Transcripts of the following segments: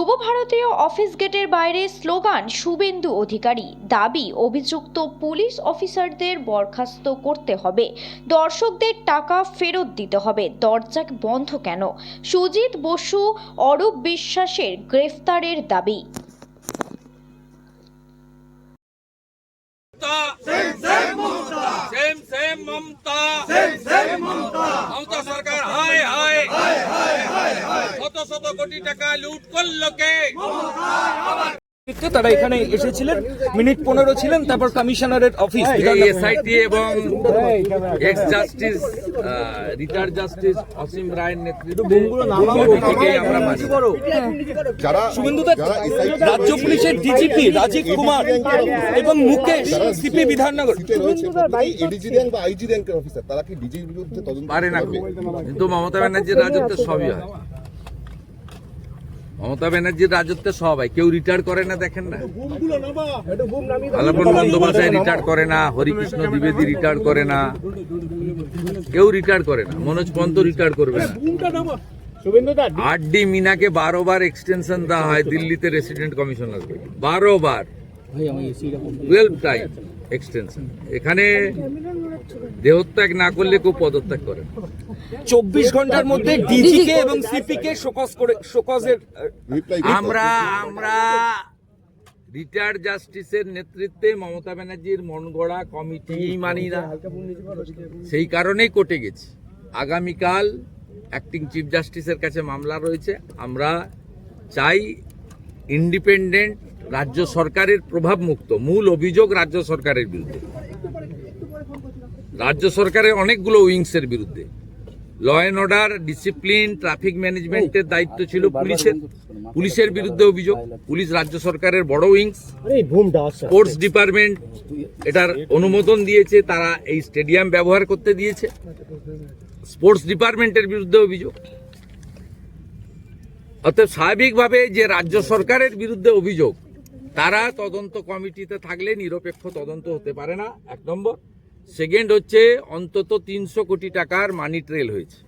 যুব ভারতীয় অফিস গেটের বাইরে স্লোগান শুভেন্দু অধিকারী। দাবি অভিযুক্ত পুলিশ অফিসারদের বরখাস্ত করতে হবে, দর্শকদের টাকা ফেরত দিতে হবে। দরজা বন্ধ কেন? সুজিত বসু, অরূপ বিশ্বাসের গ্রেফতারের দাবি। মমতা সরকার হায় হায় শত শত কোটি টাকা লুট করলো কে? তারা এখানে এসেছিলেন, মিনিট 15 ছিলেন, তারপর কমিশনারের অফিস এসআইটি এবং এক্স জাস্টিস রিটায়ার্ড জাস্টিস অসীম রায়ের নেতৃত্বে আমরা মানি। রাজ্য পুলিশের ডিজিপি রাজীব কুমার এবং মুকেশ সিপি বিধাননগর পারে না, কিন্তু মমতা ব্যানার্জির রাজত্বে সবই হয়। মমতা ব্যানার্জির রাজত্বে সব হয়। কেউ রিটায়ার করে না, দেখেন না? আলাপন বন্দ্যোপাধ্যায় রিটায়ার করে না, হরিকৃষ্ণ দ্বিবেদী রিটায়ার করে না, কেউ রিটায়ার করে না। মনোজ পন্ত রিটায়ার করবে না। আরডি মিনাকে 12 বার এক্সটেনশন দেওয়া হয় দিল্লিতে রেসিডেন্ট কমিশনার, 12 বার, 12 টাইম এক্সটেনশন। এখানে দেহত্যাগ না করলে কেউ পদত্যাগ করে। 24 ঘন্টার মধ্যে ডিজিকে এবং সিপি কে শোকজের আমরা রিটায়ার্ড জাস্টিসের নেতৃত্বে মমতা ব্যানার্জির মন গড়া কমিটি মানি না, সেই কারণেই কোর্টে গেছি। আগামীকাল অ্যাক্টিং চিফ জাস্টিসের কাছে মামলা রয়েছে। আমরা চাই ইন্ডিপেন্ডেন্ট রাজ্য সরকারের প্রভাব মুক্ত। মূল অভিযোগ রাজ্য সরকারের বিরুদ্ধে, রাজ্য সরকারের অনেকগুলো উইংসের বিরুদ্ধে। Law and order, discipline, traffic ম্যানেজমেন্টের দায়িত্ব ছিল পুলিশের। পুলিশের বিরুদ্ধে অভিযোগ। পুলিশ রাজ্য সরকারের বড় উইংস। স্পোর্টস ডিপার্টমেন্ট এটার অনুমোদন দিয়েছে, তারা এই স্টেডিয়াম ব্যবহার করতে দিয়েছে। স্পোর্টস ডিপার্টমেন্টের বিরুদ্ধে অভিযোগ। অর্থাৎ স্বাভাবিকভাবে যে রাজ্য সরকারের বিরুদ্ধে অভিযোগ, তারা তদন্ত কমিটিতে থাকলে নিরপেক্ষ তদন্ত হতে পারে না, 1 নম্বর। সেকেন্ড হচ্ছে, অন্তত 300 কোটি টাকার মানি ট্রেল হয়েছে।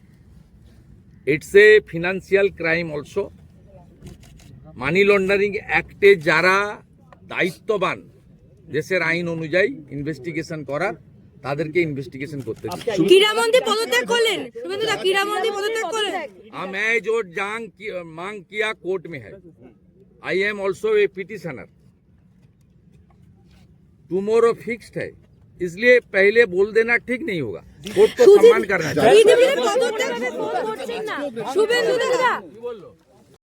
It's a financial crime also. Money laundering অ্যাক্টে যারা দায়িত্ববান দেশের আইন অনুযায়ী ইনভেস্টিগেশন করার, তাদেরকে ইনভেস্টিগেশন করতে দিন। ক্রীড়ামন্ত্রী পদত্যাগ করলেন, শুভেন্দু দা ক্রীড়ামন্ত্রী পদত্যাগ করলেন। मैं जो मांग किया कोर्ट में है। I am also a petitioner. Tomorrow fixed है, इसलिए पहले बोल देना ठीक नहीं होगा। कोर्ट को सम्मान करना चाहिए। শুভেন্দু দা